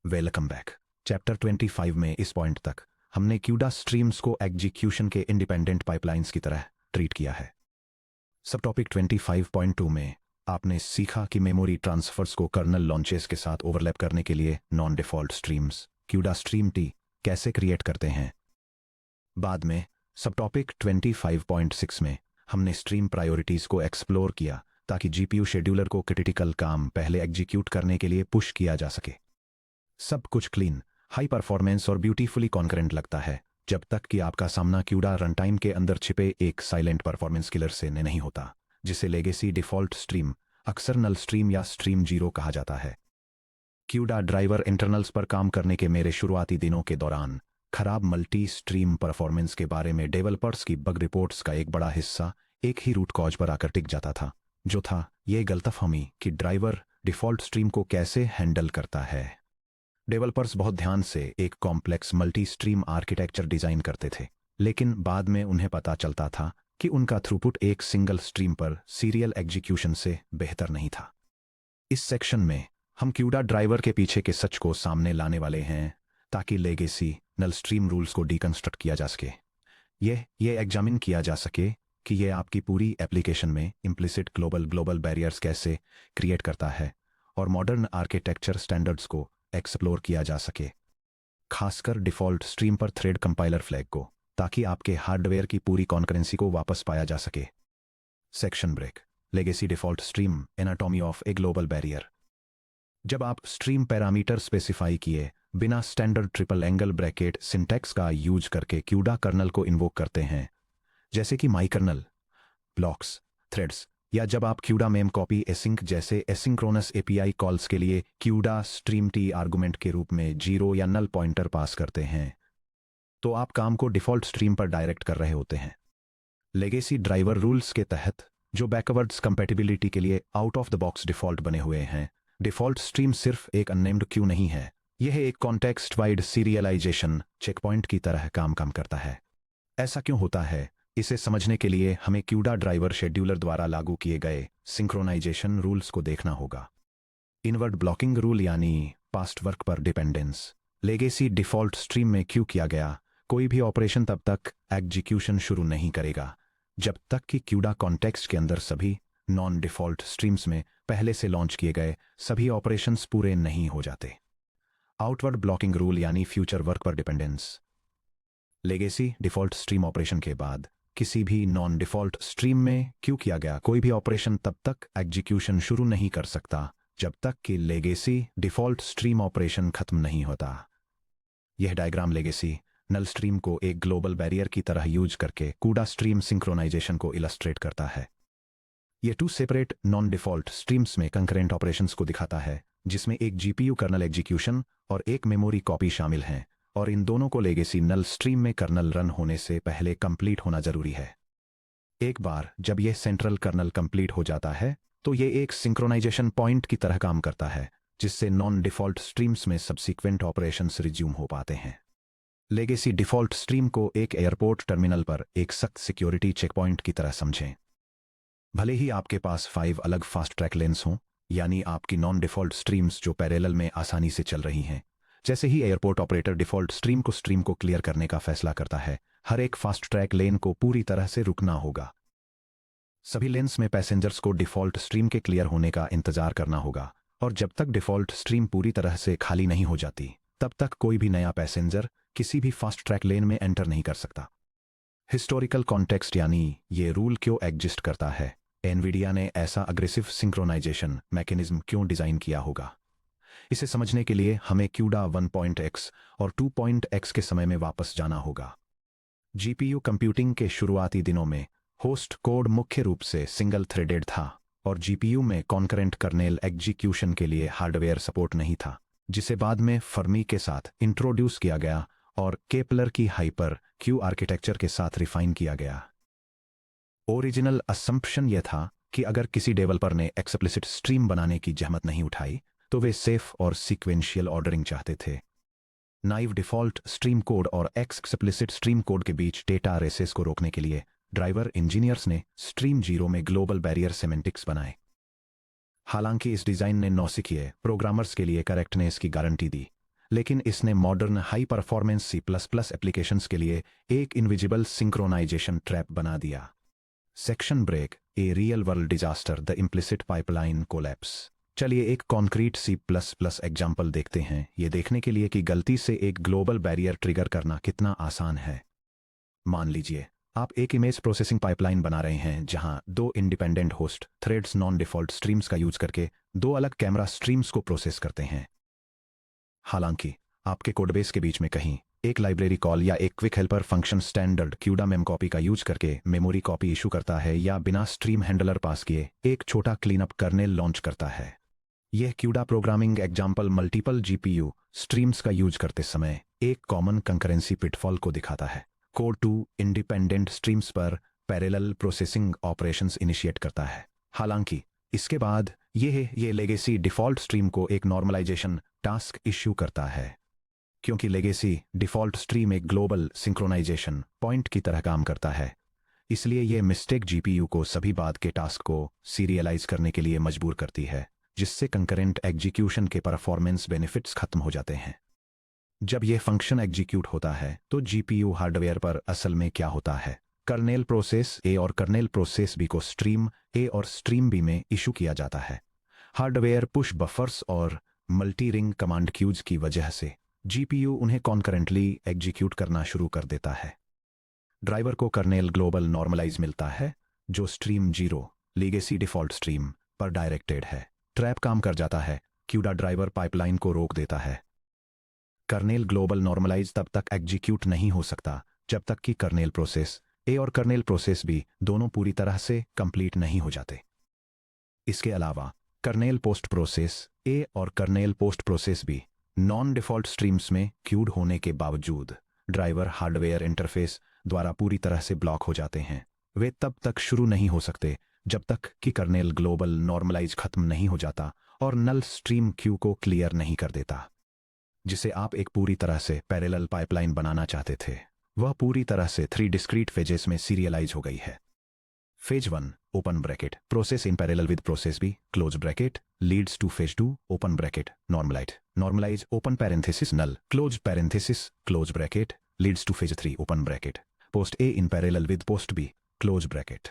Welcome back. Chapter 25 में इस point तक हमने क्यूडा स्ट्रीम्स को एग्जीक्यूशन के इंडिपेंडेंट पाइपलाइंस की तरह ट्रीट किया है। सब टॉपिक 25.2 में आपने सीखा कि मेमोरी ट्रांसफर्स को कर्नल लॉन्चेस के साथ ओवरलैप करने के लिए non default streams CUDA stream T कैसे क्रिएट करते हैं। बाद में सब टॉपिक 25.6 में हमने स्ट्रीम प्रायोरिटीज को एक्सप्लोर किया ताकि जीपीयू शेड्यूलर को क्रिटिकल काम पहले एग्जीक्यूट करने के लिए पुश किया जा सके। सब कुछ क्लीन, हाई परफॉर्मेंस और ब्यूटीफुली कॉन्करेंट लगता है जब तक कि आपका सामना क्यूडा रनटाइम के अंदर छिपे एक साइलेंट परफॉर्मेंस किलर से नहीं होता, जिसे लेगेसी डिफॉल्ट स्ट्रीम, अक्सर नल स्ट्रीम या स्ट्रीम जीरो कहा जाता है। क्यूडा ड्राइवर इंटरनल्स पर काम करने के मेरे शुरुआती दिनों के दौरान खराब मल्टी स्ट्रीम परफॉर्मेंस के बारे में डेवलपर्स की बग रिपोर्ट्स का एक बड़ा हिस्सा एक ही रूट कॉज पर आकर टिक जाता था, जो था यह गलतफहमी कि ड्राइवर डिफॉल्ट स्ट्रीम को कैसे हैंडल करता है। डेवलपर्स बहुत ध्यान से एक complex multi stream architecture design करते थे, लेकिन बाद में उन्हें पता चलता था कि उनका थ्रूपुट एक सिंगल स्ट्रीम पर सीरियल एग्जीक्यूशन से बेहतर नहीं था। इस सेक्शन में हम क्यूडा ड्राइवर के पीछे के सच को सामने लाने वाले हैं ताकि लेगेसी नल स्ट्रीम रूल्स को डिकंस्ट्रक्ट किया जा सके। यह एग्जामिन किया जा सके कि यह आपकी पूरी एप्लीकेशन में इम्प्लिसिट ग्लोबल बैरियर्स कैसे क्रिएट करता है और मॉडर्न आर्किटेक्चर स्टैंडर्ड्स को एक्सप्लोर किया जा सके, खासकर डिफॉल्ट स्ट्रीम पर थ्रेड कंपाइलर फ्लैग को, ताकि आपके हार्डवेयर की पूरी कॉन्करेंसी को वापस पाया जा सके। Section break, legacy default stream, anatomy of a global barrier. जब आप स्ट्रीम पैरामीटर स्पेसिफाई किए बिना standard triple angle bracket syntax का यूज करके क्यूडा कर्नल को इन्वोक करते हैं, जैसे कि माई कर्नल, ब्लॉक्स, थ्रेड्स, या जब आप क्यूडा मेम कॉपी एसिंक जैसे एसिंक्रोनस एपीआई कॉल्स के लिए क्यूडा स्ट्रीम टी आर्गुमेंट के रूप में जीरो या नल पॉइंटर पास करते हैं, तो आप काम को डिफॉल्ट स्ट्रीम पर डायरेक्ट कर रहे होते हैं। लेगेसी ड्राइवर रूल्स के तहत, जो बैकवर्ड्स कंपैटिबिलिटी के लिए out of the box default बने हुए हैं, डिफॉल्ट स्ट्रीम सिर्फ एक अननेम्ड क्यू नहीं है, यह एक कॉन्टेक्स्ट वाइड सीरियलाइजेशन चेकपॉइंट की तरह काम करता है। ऐसा क्यों होता है, इसे समझने के लिए हमें क्यूडा ड्राइवर शेड्यूलर द्वारा लागू किए गए सिंक्रोनाइजेशन रूल्स को देखना होगा। इनवर्ड ब्लॉकिंग रूल यानी पास्ट वर्क पर डिपेंडेंस। लेगेसी डिफॉल्ट स्ट्रीम में क्यू किया गया कोई भी ऑपरेशन तब तक एग्जीक्यूशन शुरू नहीं करेगा जब तक कि क्यूडा कॉन्टेक्स्ट के अंदर सभी नॉन डिफॉल्ट स्ट्रीम्स में पहले से लॉन्च किए गए सभी ऑपरेशंस पूरे नहीं हो जाते। आउटवर्ड ब्लॉकिंग रूल यानी फ्यूचर वर्क पर dependence. Legacy default stream operation के बाद किसी भी नॉन डिफॉल्ट स्ट्रीम में क्यू किया गया कोई भी ऑपरेशन तब तक एग्जीक्यूशन शुरू नहीं कर सकता जब तक कि लेगेसी डिफॉल्ट स्ट्रीम ऑपरेशन खत्म नहीं होता। यह डायग्राम लेगेसी नल स्ट्रीम को एक ग्लोबल बैरियर की तरह यूज करके क्यूडा स्ट्रीम सिंक्रोनाइजेशन को इलस्ट्रेट करता है। यह two separate non default streams में कंकरेंट ऑपरेशंस को दिखाता है, जिसमें एक जीपीयू कर्नल एग्जीक्यूशन और एक मेमोरी कॉपी शामिल हैं, और इन दोनों को लेगेसी नल स्ट्रीम में कर्नल रन होने से पहले कंप्लीट होना जरूरी है। एक बार जब यह सेंट्रल कर्नल कंप्लीट हो जाता है तो यह एक सिंक्रोनाइजेशन पॉइंट की तरह काम करता है, जिससे नॉन डिफॉल्ट स्ट्रीम्स में सब्सीक्वेंट ऑपरेशंस रिज्यूम हो पाते हैं। लेगेसी डिफॉल्ट स्ट्रीम को एक एयरपोर्ट टर्मिनल पर एक सख्त सिक्योरिटी चेकपॉइंट की तरह समझें। भले ही आपके पास 5 अलग फास्ट ट्रैक लेन्स हों, यानी आपकी नॉन डिफॉल्ट स्ट्रीम्स जो पैरेलल में आसानी से चल रही हैं, जैसे ही एयरपोर्ट ऑपरेटर डिफॉल्ट स्ट्रीम को क्लियर करने का फैसला करता है, हर एक फास्ट ट्रैक लेन को पूरी तरह से रुकना होगा। सभी लेन्स में पैसेंजर्स को डिफॉल्ट स्ट्रीम के क्लियर होने का इंतजार करना होगा, और जब तक डिफॉल्ट स्ट्रीम पूरी तरह से खाली नहीं हो जाती, तब तक कोई भी नया पैसेंजर किसी भी फास्ट ट्रैक लेन में एंटर नहीं कर सकता। हिस्टोरिकल कॉन्टेक्स्ट यानी ये रूल क्यों एग्जिस्ट करता है, एनवीडिया ने ऐसा अग्रेसिव सिंक्रोनाइजेशन मैकेनिज्म क्यों डिजाइन किया होगा, इसे समझने के लिए हमें क्यूडा 1.x और 2.x के समय में वापस जाना होगा। जीपीयू कंप्यूटिंग के शुरुआती दिनों में होस्ट कोड मुख्य रूप से सिंगल थ्रेडेड था और जीपीयू में कॉन्करेंट कर्नेल एग्जीक्यूशन के लिए हार्डवेयर सपोर्ट नहीं था, जिसे बाद में फर्मी के साथ इंट्रोड्यूस किया गया और केपलर की हाइपर क्यू आर्किटेक्चर के साथ रिफाइन किया गया। ओरिजिनल असम्प्शन यह था कि अगर किसी डेवलपर ने एक्सप्लिसिट स्ट्रीम बनाने की जहमत नहीं उठाई तो वे सेफ और सीक्वेंशियल ऑर्डरिंग चाहते थे। नाइव डिफॉल्ट स्ट्रीम कोड और एक्सप्लिसिट स्ट्रीम कोड के बीच डेटा रेसेस को रोकने के लिए ड्राइवर इंजीनियर्स ने स्ट्रीम जीरो में ग्लोबल बैरियर सेमेंटिक्स बनाए। हालांकि इस डिजाइन ने नौसिखिए प्रोग्रामर्स के लिए करेक्टनेस की गारंटी दी, लेकिन इसने modern high performance C plus plus applications के लिए एक इनविजिबल सिंक्रोनाइजेशन ट्रैप बना दिया। Section break, a real world disaster, the implicit pipeline collapse. चलिए एक concrete C plus plus example देखते हैं, ये देखने के लिए कि गलती से एक ग्लोबल बैरियर ट्रिगर करना कितना आसान है। मान लीजिए आप एक इमेज प्रोसेसिंग पाइपलाइन बना रहे हैं जहां दो independent host threads non default streams का यूज करके दो अलग कैमरा स्ट्रीम्स को प्रोसेस करते हैं। हालांकि आपके कोडबेस के बीच में कहीं एक लाइब्रेरी कॉल या एक quick helper function standard CUDA mem copy का यूज करके मेमोरी कॉपी इशू करता है या बिना स्ट्रीम हैंडलर पास किए एक छोटा क्लीनअप कर्नेल लॉन्च करता है। यह CUDA programming example multiple GPU streams का यूज करते समय एक कॉमन कंकरेंसी पिटफॉल को दिखाता है। कोड 2 इंडिपेंडेंट स्ट्रीम्स पर पैरेलल प्रोसेसिंग ऑपरेशंस इनिशिएट करता है। हालांकि इसके बाद ये लेगेसी डिफॉल्ट स्ट्रीम को एक नॉर्मलाइजेशन टास्क इश्यू करता है। क्योंकि लेगेसी डिफॉल्ट स्ट्रीम एक ग्लोबल सिंक्रोनाइजेशन पॉइंट की तरह काम करता है, इसलिए यह मिस्टेक जीपीयू को सभी बाद के टास्क को सीरियलाइज करने के लिए मजबूर करती है, जिससे कंकरेंट एग्जीक्यूशन के परफॉर्मेंस बेनिफिट्स खत्म हो जाते हैं। जब यह फंक्शन एग्जीक्यूट होता है तो जीपीयू हार्डवेयर पर असल में क्या होता है? कर्नेल प्रोसेस ए और कर्नेल प्रोसेस बी को स्ट्रीम ए और स्ट्रीम बी में इशू किया जाता है। हार्डवेयर पुश बफर्स और मल्टी रिंग कमांड क्यूज की वजह से जीपीयू उन्हें कॉन्करेंटली एग्जीक्यूट करना शुरू कर देता है। ड्राइवर को कर्नेल ग्लोबल नॉर्मलाइज मिलता है जो स्ट्रीम 0 लीगेसी डिफॉल्ट स्ट्रीम पर डायरेक्टेड है। ट्रैप काम कर जाता है, क्यूडा ड्राइवर पाइपलाइन को रोक देता है। कर्नेल ग्लोबल नॉर्मलाइज तब तक एग्जीक्यूट नहीं हो सकता जब तक कि कर्नेल प्रोसेस ए और कर्नेल प्रोसेस बी दोनों पूरी तरह से कंप्लीट नहीं हो जाते। इसके अलावा कर्नेल पोस्ट प्रोसेस ए और kernel post process B non default streams में क्यूड होने के बावजूद ड्राइवर हार्डवेयर इंटरफेस द्वारा पूरी तरह से ब्लॉक हो जाते हैं। वे तब तक शुरू नहीं हो सकते जब तक कि कर्नेल ग्लोबल नॉर्मलाइज खत्म नहीं हो जाता और नल स्ट्रीम क्यू को क्लियर नहीं कर देता। जिसे आप एक पूरी तरह से पैरेलल पाइपलाइन बनाना चाहते थे, वह पूरी तरह से 3 डिस्क्रीट फेजेस में सीरियलाइज हो गई है। Phase 1 open bracket process in parallel with process B close bracket leads to phase 2 open bracket normalize open parenthesis null close parenthesis close bracket leads to phase 3 open bracket post A in parallel with post B close bracket.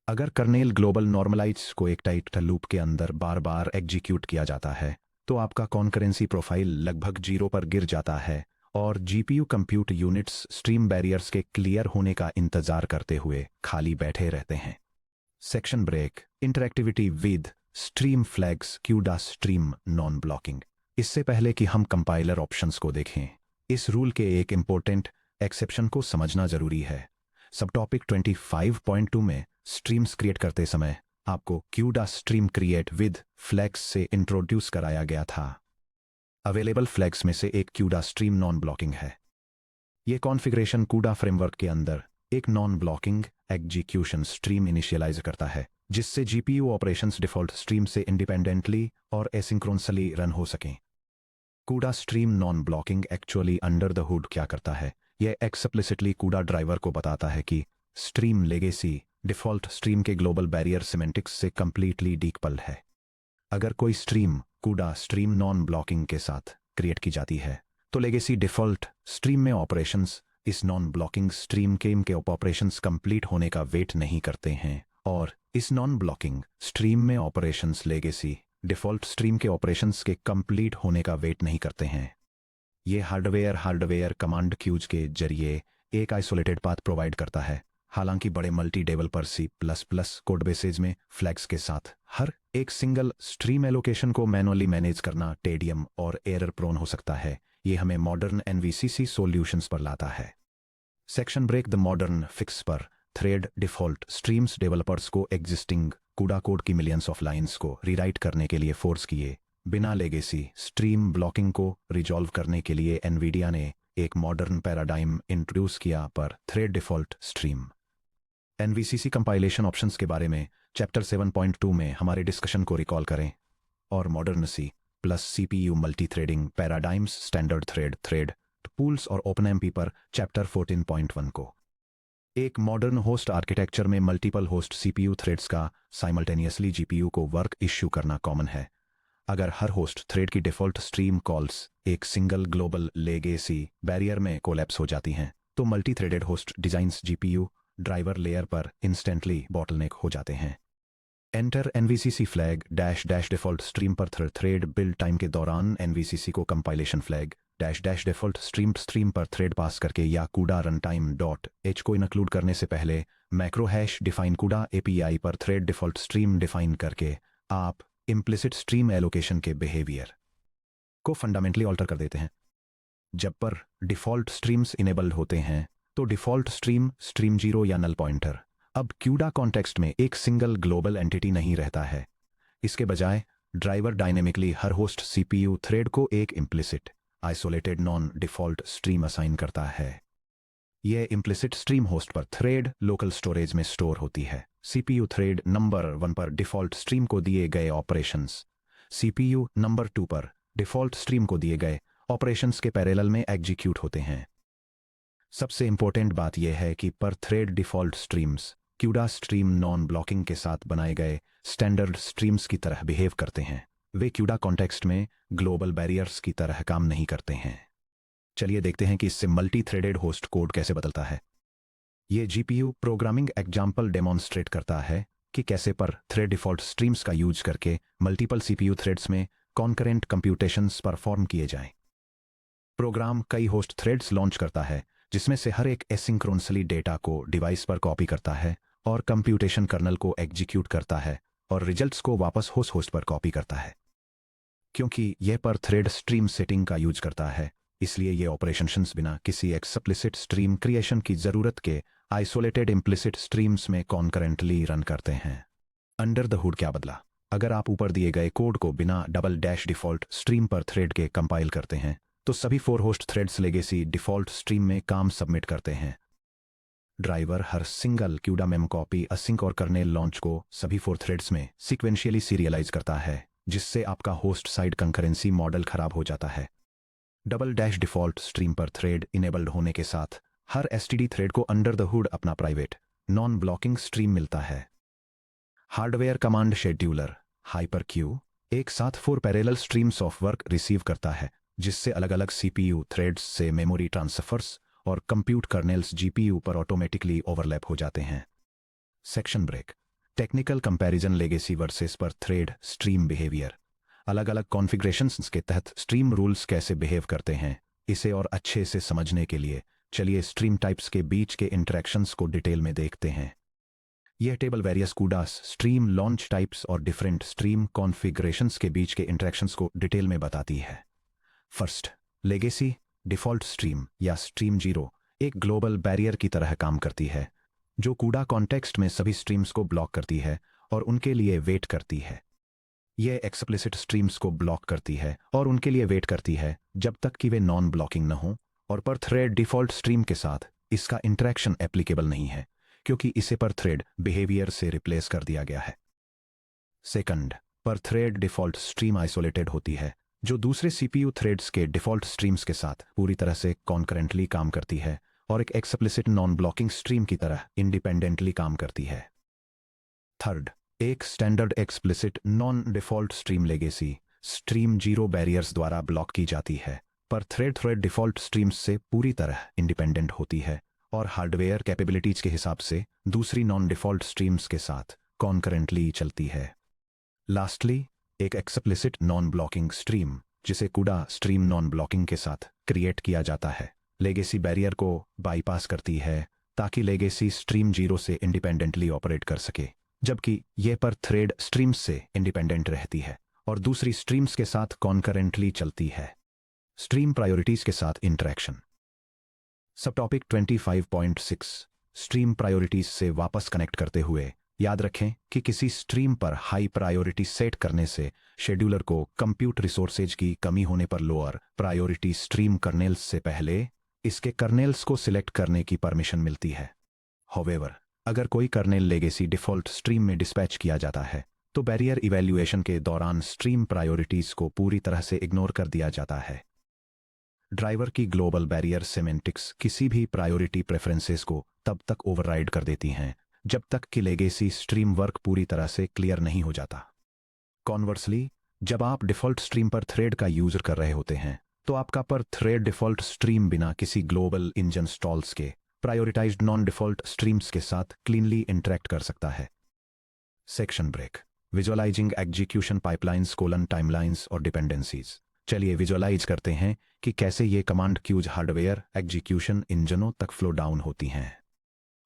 अगर kernel global normalize को एक tight loop के अंदर बार बार execute किया जाता है तो आपका कॉन्करेंसी प्रोफाइल लगभग 0 पर गिर जाता है और GPU compute units stream barriers के क्लियर होने का इंतजार करते हुए खाली बैठे रहते हैं। Section break, interactivity with stream flags CUDA stream non blocking. इससे पहले कि हम कंपाइलर ऑप्शंस को देखें, इस रूल के एक इंपॉर्टेंट एक्सेप्शन को समझना जरूरी है। सब टॉपिक 25.2 में स्ट्रीम्स क्रिएट करते समय आपको CUDA stream create with flags से इंट्रोड्यूस कराया गया था। अवेलेबल फ्लैग्स में से एक क्यूडा स्ट्रीम नॉन ब्लॉकिंग है। यह कॉन्फ़िगरेशन कूडा फ्रेमवर्क के अंदर एक non blocking execution stream initialize करता है, जिससे जीपीयू ऑपरेशंस डिफॉल्ट स्ट्रीम से इंडिपेंडेंटली और एसिंक्रोनसली रन हो सकें। CUDA stream non blocking actually under the hood क्या करता है? यह एक्सप्लिसिटली कूडा ड्राइवर को बताता है कि स्ट्रीम लेगेसी डिफॉल्ट स्ट्रीम के ग्लोबल बैरियर सिमेंटिक्स से कंप्लीटली डीकपल्ड है। अगर कोई स्ट्रीम कूडा स्ट्रीम नॉन ब्लॉकिंग के साथ क्रिएट की जाती है तो लेगेसी डिफॉल्ट स्ट्रीम में ऑपरेशंस इस नॉन ब्लॉकिंग स्ट्रीम के ऑपरेशंस कंप्लीट होने का वेट नहीं करते हैं और इस नॉन ब्लॉकिंग स्ट्रीम में ऑपरेशंस लेगेसी डिफॉल्ट स्ट्रीम के ऑपरेशंस के कंप्लीट होने का वेट नहीं करते हैं। ये हार्डवेयर कमांड क्यूज के जरिए एक आइसोलेटेड पाथ प्रोवाइड करता है। हालांकि बड़े multi developer C++ code bases में फ्लैग्स के साथ हर एक सिंगल स्ट्रीम एलोकेशन को मैनुअली मैनेज करना टेडियम और एरर प्रोन हो सकता है। ये हमें मॉडर्न NVCC सॉल्यूशंस पर लाता है। Section break, the modern fix per thread default streams developers को एग्जिस्टिंग कूडा कोड की मिलियंस ऑफ लाइंस को रीराइट करने के लिए फोर्स किए बिना लेगेसी स्ट्रीम ब्लॉकिंग को रिजॉल्व करने के लिए एनवीडिया ने एक मॉडर्न पैराडाइम इंट्रोड्यूस किया पर thread default stream. NVCC compilation options के बारे में चैप्टर 7.2 में हमारे डिस्कशन को रिकॉल करें और modern C+ CPU multi threading paradigms standard thread pools और ओपनएमपी पर चैप्टर 14.1 को। एक मॉडर्न होस्ट आर्किटेक्चर में मल्टीपल होस्ट CPU थ्रेड्स का साइमल्टेनियसली GPU को वर्क इश्यू करना कॉमन है। अगर हर होस्ट थ्रेड की डिफ़ॉल्ट स्ट्रीम कॉल्स एक सिंगल ग्लोबल लेगेसी बैरियर में कोलैप्स हो जाती हैं, तो multi threaded host designs GPU driver layer पर इंस्टेंटली बॉटलनेक हो जाते हैं। Enter NVCC flag dash dash default stream पर थ्रेड बिल्ड टाइम के दौरान एनवीसीसी को compilation flag dash dash default stream पर थ्रेड पास करके या कूडा रन टाइम डॉट एच को इंक्लूड करने से पहले मैक्रो हैश डिफाइन कूडा एपीआई पर थ्रेड डिफ़ॉल्ट स्ट्रीम डिफाइन करके आप इम्प्लिसिट स्ट्रीम एलोकेशन के बिहेवियर को फंडामेंटली ऑल्टर कर देते हैं। जब पर डिफ़ॉल्ट स्ट्रीम्स इनेबल्ड होते हैं तो डिफ़ॉल्ट स्ट्रीम जीरो या नल पॉइंटर अब क्यूडा कॉन्टेक्स्ट में एक सिंगल ग्लोबल एंटिटी नहीं रहता है। इसके बजाय ड्राइवर डायनेमिकली हर होस्ट सीपीयू थ्रेड को एक implicit isolated non default stream assign करता है। यह इम्प्लिसिट स्ट्रीम होस्ट पर थ्रेड लोकल स्टोरेज में स्टोर होती है। सीपीयू थ्रेड नंबर 1 पर डिफ़ॉल्ट स्ट्रीम को दिए गए ऑपरेशंस सीपीयू नंबर 2 पर डिफ़ॉल्ट स्ट्रीम को दिए गए ऑपरेशंस के पैरेलल में एग्जीक्यूट होते हैं। सबसे इंपॉर्टेंट बात यह है कि पर thread default streams CUDA stream non blocking के साथ बनाए गए स्टैंडर्ड स्ट्रीम्स की तरह बिहेव करते हैं। वे क्यूडा कॉन्टेक्स्ट में ग्लोबल बैरियर्स की तरह काम नहीं करते हैं। चलिए देखते हैं कि इससे मल्टी थ्रेडेड होस्ट कोड कैसे बदलता है। ये जीपीयू प्रोग्रामिंग एग्जाम्पल डेमोन्स्ट्रेट करता है कि कैसे पर थ्रेड डिफ़ॉल्ट स्ट्रीम्स का यूज करके मल्टीपल सीपीयू थ्रेड्स में कॉन्करेंट कंप्यूटेशंस परफॉर्म किए जाएं। प्रोग्राम कई होस्ट थ्रेड्स लॉन्च करता है जिसमें से हर एक एसिंक्रोनसली डेटा को डिवाइस पर कॉपी करता है और कंप्यूटेशन कर्नल को एग्जीक्यूट करता है और रिजल्ट्स को वापस होस्ट पर कॉपी करता है। क्योंकि यह पर थ्रेड स्ट्रीम सेटिंग का यूज करता है, इसलिए ये ऑपरेशंस बिना किसी एक्सप्लिसिट स्ट्रीम क्रिएशन की ज़रूरत के आइसोलेटेड इम्प्लिसिट स्ट्रीम्स में कॉन्करेंटली रन करते हैं। अंडर द हुड क्या बदला? अगर आप ऊपर दिए गए कोड को बिना डबल डैश डिफ़ॉल्ट स्ट्रीम पर थ्रेड के कंपाइल करते हैं तो सभी 4 host threads legacy default stream में काम सबमिट करते हैं। ड्राइवर हर single CUDA mem copy async और कर्नेल लॉन्च को सभी 4 थ्रेड्स में सीक्वेंशियली सीरियलाइज करता है, जिससे आपका होस्ट साइड कंकरेंसी मॉडल खराब हो जाता है। डबल डैश डिफ़ॉल्ट स्ट्रीम पर थ्रेड इनेबल्ड होने के साथ हर एसटीडी थ्रेड को अंडर द हुड अपना प्राइवेट नॉन ब्लॉकिंग स्ट्रीम मिलता है। Hardware command scheduler hyper Q एक साथ 4 parallel streams of work receive करता है, जिससे अलग अलग सीपीयू थ्रेड्स से मेमोरी ट्रांसफर्स और कंप्यूट कर्नेल्स जीपीयू पर ऑटोमेटिकली ओवरलैप हो जाते हैं। Section break technical comparison legacy versus per thread stream behaviour. अलग अलग कॉन्फ़िगरेशंस के तहत स्ट्रीम रूल्स कैसे बिहेव करते हैं, इसे और अच्छे से समझने के लिए चलिए स्ट्रीम टाइप्स के बीच के इंटरेक्शंस को डिटेल में देखते हैं। यह table various CUDA's stream launch types और डिफरेंट स्ट्रीम कॉन्फ़िगरेशंस के बीच के इंटरेक्शंस को डिटेल में बताती है। फर्स्ट, लेगेसी डिफ़ॉल्ट स्ट्रीम या स्ट्रीम जीरो एक ग्लोबल बैरियर की तरह काम करती है, जो कूडा कॉन्टेक्स्ट में सभी स्ट्रीम्स को ब्लॉक करती है और उनके लिए वेट करती है। यह एक्सप्लिसिट स्ट्रीम्स को ब्लॉक करती है और उनके लिए वेट करती है जब तक कि वे नॉन ब्लॉकिंग न हो, और पर थ्रेड डिफ़ॉल्ट स्ट्रीम के साथ इसका इंटरेक्शन एप्लीकेबल नहीं है, क्योंकि इसे पर थ्रेड बिहेवियर से रिप्लेस कर दिया गया है। सेकंड, पर थ्रेड डिफ़ॉल्ट स्ट्रीम आइसोलेटेड होती है, जो दूसरे सीपीयू थ्रेड्स के डिफ़ॉल्ट स्ट्रीम्स के साथ पूरी तरह से कॉन्करेंटली काम करती है और एक एक्सप्लिसिट नॉन ब्लॉकिंग स्ट्रीम की तरह इंडिपेंडेंटली काम करती है। थर्ड, एक standard explicit non default stream legacy stream zero barriers द्वारा ब्लॉक की जाती है, पर थ्रेड डिफ़ॉल्ट स्ट्रीम्स से पूरी तरह इंडिपेंडेंट होती है और हार्डवेयर कैपेबिलिटीज के हिसाब से दूसरी नॉन डिफ़ॉल्ट स्ट्रीम्स के साथ कॉन्करेंटली चलती है। लास्टली, एक एक्सप्लिसिट नॉन ब्लॉकिंग स्ट्रीम, जिसे कूडा स्ट्रीम नॉन ब्लॉकिंग के साथ क्रिएट किया जाता है, लेगेसी बैरियर को बाईपास करती है ताकि लेगेसी स्ट्रीम जीरो से इंडिपेंडेंटली ऑपरेट कर सके, जबकि यह पर थ्रेड स्ट्रीम्स से इंडिपेंडेंट रहती है और दूसरी स्ट्रीम्स के साथ कॉन्करेंटली चलती है। स्ट्रीम प्रायोरिटीज के साथ इंटरेक्शन। सब टॉपिक 25.6 स्ट्रीम प्रायोरिटीज से वापस कनेक्ट करते हुए याद रखें कि किसी स्ट्रीम पर हाई प्रायोरिटी सेट करने से शेड्यूलर को कंप्यूट रिसोर्सेज की कमी होने पर लोअर प्रायोरिटी स्ट्रीम कर्नेल्स से पहले इसके कर्नेल्स को सिलेक्ट करने की परमिशन मिलती है। हाउएवर, अगर कोई कर्नेल लेगेसी डिफ़ॉल्ट स्ट्रीम में डिस्पैच किया जाता है तो बैरियर इवैल्यूएशन के दौरान स्ट्रीम प्रायोरिटीज को पूरी तरह से इग्नोर कर दिया जाता है। ड्राइवर की ग्लोबल बैरियर सेमेंटिक्स किसी भी प्रायोरिटी प्रेफरेंसेस को तब तक ओवरराइड कर देती हैं जब तक कि लेगेसी स्ट्रीम वर्क पूरी तरह से क्लियर नहीं हो जाता। कॉन्वर्सली, जब आप डिफ़ॉल्ट स्ट्रीम पर थ्रेड का यूज़ कर रहे होते हैं तो आपका पर थ्रेड डिफ़ॉल्ट स्ट्रीम बिना किसी ग्लोबल इंजन स्टॉल्स के प्रायोरिटाइज्ड नॉन डिफ़ॉल्ट स्ट्रीम्स के साथ क्लीनली इंटरेक्ट कर सकता है। Section break. Visualizing execution pipelines colon timelines और डिपेंडेंसीज। चलिए विजुअलाइज करते हैं कि कैसे ये कमांड क्यूज हार्डवेयर एग्जीक्यूशन इंजनों तक फ्लो डाउन होती हैं।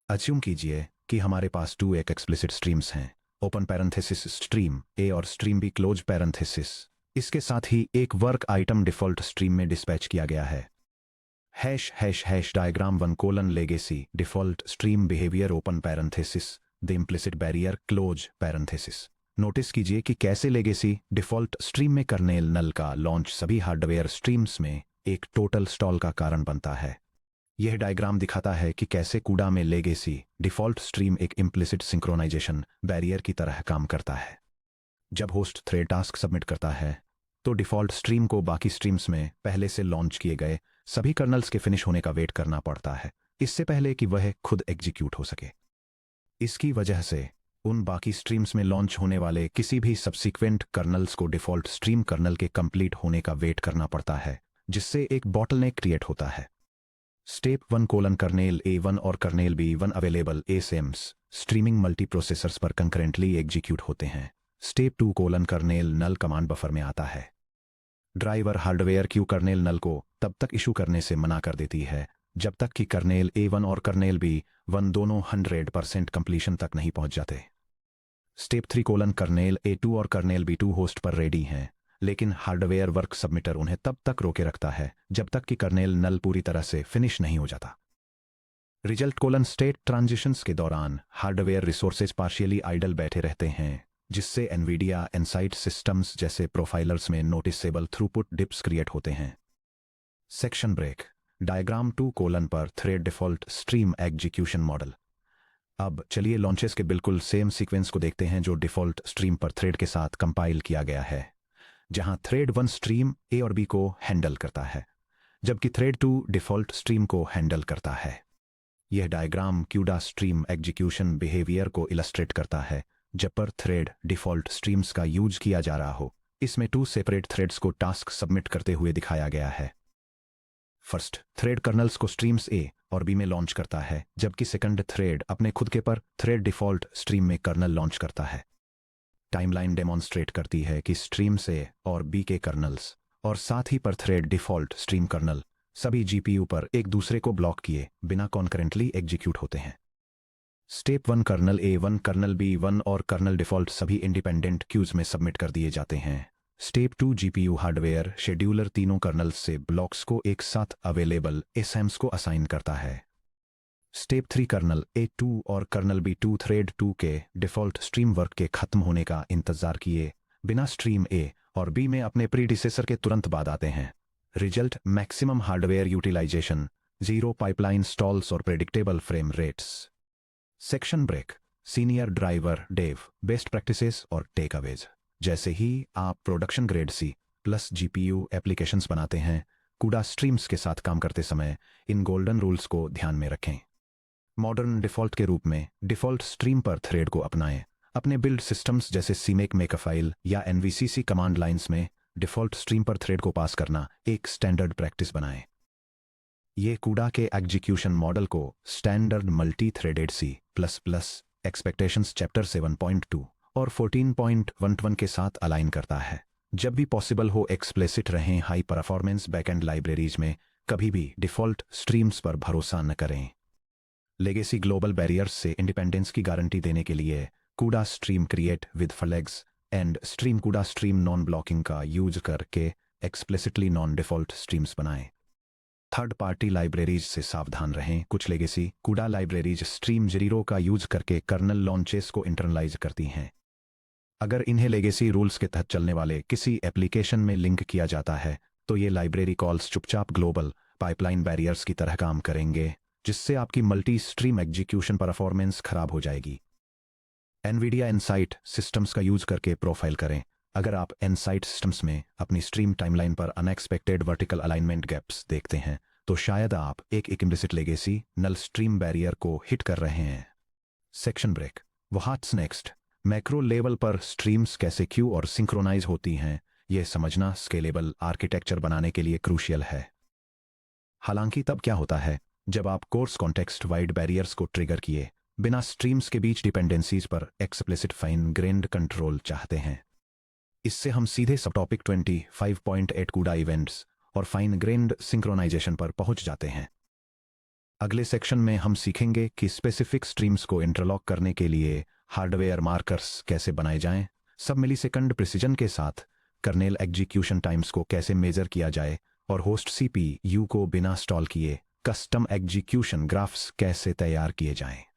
अज्यूम कीजिए कि हमारे पास टू एक एक्सप्लिसिट स्ट्रीम्स हैं, ओपन पैरेंथेसिस स्ट्रीम ए और स्ट्रीम बी क्लोज पैरेंथेसिस। इसके साथ ही एक वर्क आइटम डिफ़ॉल्ट स्ट्रीम में डिस्पैच किया गया है। Hash hash hash diagram 1 colon legacy default stream behaviour open parenthesis the implicit barrier close parenthesis. Notice कीजिए कि कैसे लेगेसी डिफ़ॉल्ट स्ट्रीम में कर्नेल नल का लॉन्च सभी हार्डवेयर स्ट्रीम्स में एक टोटल स्टॉल का कारण बनता है। यह डायग्राम दिखाता है कि कैसे कूडा में लेगेसी डिफ़ॉल्ट स्ट्रीम एक इम्प्लिसिट सिंक्रोनाइजेशन बैरियर की तरह काम करता है। जब होस्ट थ्रेड टास्क सबमिट करता है तो डिफ़ॉल्ट स्ट्रीम को बाकी स्ट्रीम्स में पहले से लॉन्च किए गए सभी कर्नल्स के फिनिश होने का वेट करना पड़ता है, इससे पहले कि वह खुद एग्जीक्यूट हो सके। इसकी वजह से उन बाकी स्ट्रीम्स में लॉन्च होने वाले किसी भी सब्सिक्वेंट कर्नल्स को डिफ़ॉल्ट स्ट्रीम कर्नल के कंप्लीट होने का वेट करना पड़ता है, जिससे एक बॉटलनेक क्रिएट होता है। स्टेप 1 कोलन कर्नेल A1 और kernel B1 available एसेम्स streaming multiprocessors पर कंकरेंटली एग्जीक्यूट होते हैं। स्टेप 2 कोलन कर्नेल नल कमांड बफर में आता है। ड्राइवर हार्डवेयर क्यू कर्नेल नल को तब तक इशू करने से मना कर देती है जब तक कि कर्नेल A1 और कर्नेल B1 दोनों 100% कंप्लीशन तक नहीं पहुंच जाते। स्टेप 3 कोलन कर्नेल A2 और कर्नेल B2 होस्ट पर रेडी हैं, लेकिन हार्डवेयर वर्क सबमिटर उन्हें तब तक रोके रखता है जब तक कि कर्नेल नल पूरी तरह से फिनिश नहीं हो जाता। रिजल्ट कोलन स्टेट ट्रांजिशंस के दौरान हार्डवेयर रिसोर्सेज पार्शियली आइडल बैठे रहते हैं, जिससे एनवीडिया इनसाइट सिस्टम्स जैसे प्रोफाइलर्स में नोटिसेबल थ्रूपुट डिप्स क्रिएट होते हैं। Section break. Diagram 2 colon per thread default stream execution model. अब चलिए लॉन्चेस के बिल्कुल सेम सीक्वेंस को देखते हैं जो डिफ़ॉल्ट स्ट्रीम पर थ्रेड के साथ कंपाइल किया गया है, जहां थ्रेड 1 स्ट्रीम ए और बी को हैंडल करता है जबकि थ्रेड 2 डिफ़ॉल्ट स्ट्रीम को हैंडल करता है। यह diagram CUDA stream execution behaviour को इलस्ट्रेट करता है जब पर थ्रेड डिफ़ॉल्ट स्ट्रीम्स का यूज किया जा रहा हो। इसमें 2 सेपरेट थ्रेड्स को टास्क सबमिट करते हुए दिखाया गया है। फर्स्ट थ्रेड कर्नल्स को स्ट्रीम्स ए और बी में लॉन्च करता है, जबकि सेकंड थ्रेड अपने खुद के पर थ्रेड डिफ़ॉल्ट स्ट्रीम में कर्नल लॉन्च करता है। टाइमलाइन डेमॉन्स्ट्रेट करती है कि स्ट्रीम्स ए और बी के कर्नल्स और साथ ही पर थ्रेड डिफ़ॉल्ट स्ट्रीम कर्नल सभी जीपीयू पर एक दूसरे को ब्लॉक किए बिना कॉन्करेंटली एग्जीक्यूट होते हैं। Step 1 colonel A1 colonel B1 और कर्नल डिफ़ॉल्ट सभी इंडिपेंडेंट क्यूज में सबमिट कर दिए जाते हैं। स्टेप 2 जीपीयू हार्डवेयर शेड्यूलर तीनों कर्नल्स से ब्लॉक्स को एक साथ अवेलेबल एसएम्स को असाइन करता है। स्टेप 3 कर्नल A2 और कर्नल B2 थ्रेड 2 के डिफ़ॉल्ट स्ट्रीम वर्क के खत्म होने का इंतजार किए बिना स्ट्रीम A और B में अपने प्रीडिसेसर के तुरंत बाद आते हैं। Result maximum hardware utilisation, 0 pipeline stalls और predictable frame rates. Section break. Senior driver dev best practices और टेक अवेज। जैसे ही आप production grade C+ GPU applications बनाते हैं, कूडा स्ट्रीम्स के साथ काम करते समय इन गोल्डन रूल्स को ध्यान में रखें। मॉडर्न डिफ़ॉल्ट के रूप में डिफ़ॉल्ट स्ट्रीम पर थ्रेड को अपनाएं। अपने बिल्ड सिस्टम्स जैसे सीमेक मेकफाइल या NVCC कमांड लाइन्स में डिफ़ॉल्ट स्ट्रीम पर थ्रेड को पास करना एक स्टैंडर्ड प्रैक्टिस बनाएं। ये कूडा के एग्जीक्यूशन मॉडल को standard multi threaded C++ expectations chapter 7.2 और 14.11 के साथ अलाइन करता है। जब भी पॉसिबल हो एक्सप्लिसिट रहें। हाई परफॉर्मेंस बैकएंड लाइब्रेरीज में कभी भी डिफ़ॉल्ट स्ट्रीम्स पर भरोसा न करें। लेगेसी ग्लोबल बैरियर्स से इंडिपेंडेंस की गारंटी देने के लिए कूडा stream create with flags and stream कूडा स्ट्रीम नॉन ब्लॉकिंग का यूज करके एक्सप्लिसिटली नॉन डिफ़ॉल्ट स्ट्रीम्स बनाएं। थर्ड पार्टी लाइब्रेरीज से सावधान रहें। कुछ लेगेसी कूडा लाइब्रेरीज स्ट्रीम जीरो का यूज करके कर्नल लॉन्चेस को इंटरनलाइज करती हैं। अगर इन्हें लेगेसी रूल्स के तहत चलने वाले किसी एप्लीकेशन में लिंक किया जाता है तो ये लाइब्रेरी कॉल्स चुपचाप ग्लोबल पाइपलाइन बैरियर्स की तरह काम करेंगे, जिससे आपकी मल्टी स्ट्रीम एग्जीक्यूशन परफॉर्मेंस खराब हो जाएगी। एनवीडिया इनसाइट सिस्टम्स का यूज करके प्रोफाइल करें। अगर आप इनसाइट सिस्टम्स में अपनी स्ट्रीम टाइमलाइन पर अनएक्सपेक्टेड वर्टिकल अलाइनमेंट गैप्स देखते हैं तो शायद आप एक implicit legacy null stream barrier को हिट कर रहे हैं। Section break. What's next. Macro level पर स्ट्रीम्स कैसे क्यू और सिंक्रोनाइज होती हैं ये समझना स्केलेबल आर्किटेक्चर बनाने के लिए क्रूशियल है। हालांकि तब क्या होता है जब आप कोर्स कॉन्टेक्स्ट वाइड बैरियर्स को ट्रिगर किए बिना स्ट्रीम्स के बीच डिपेंडेंसीज पर एक्सप्लिसिट फाइन ग्रेन्ड कंट्रोल चाहते हैं। इससे हम सीधे सब टॉपिक 25.8 कूडा इवेंट्स और फाइन ग्रेन्ड सिंक्रोनाइजेशन पर पहुंच जाते हैं। अगले सेक्शन में हम सीखेंगे कि स्पेसिफिक स्ट्रीम्स को इंटरलॉक करने के लिए हार्डवेयर मार्कर्स कैसे बनाए जाएं, सब मिलीसेकंड प्रिसिजन के साथ कर्नेल एग्जीक्यूशन टाइम्स को कैसे मेजर किया जाए और होस्ट सीपीयू को बिना स्टॉल किए कस्टम एग्जीक्यूशन ग्राफ्स कैसे तैयार किए जाएं।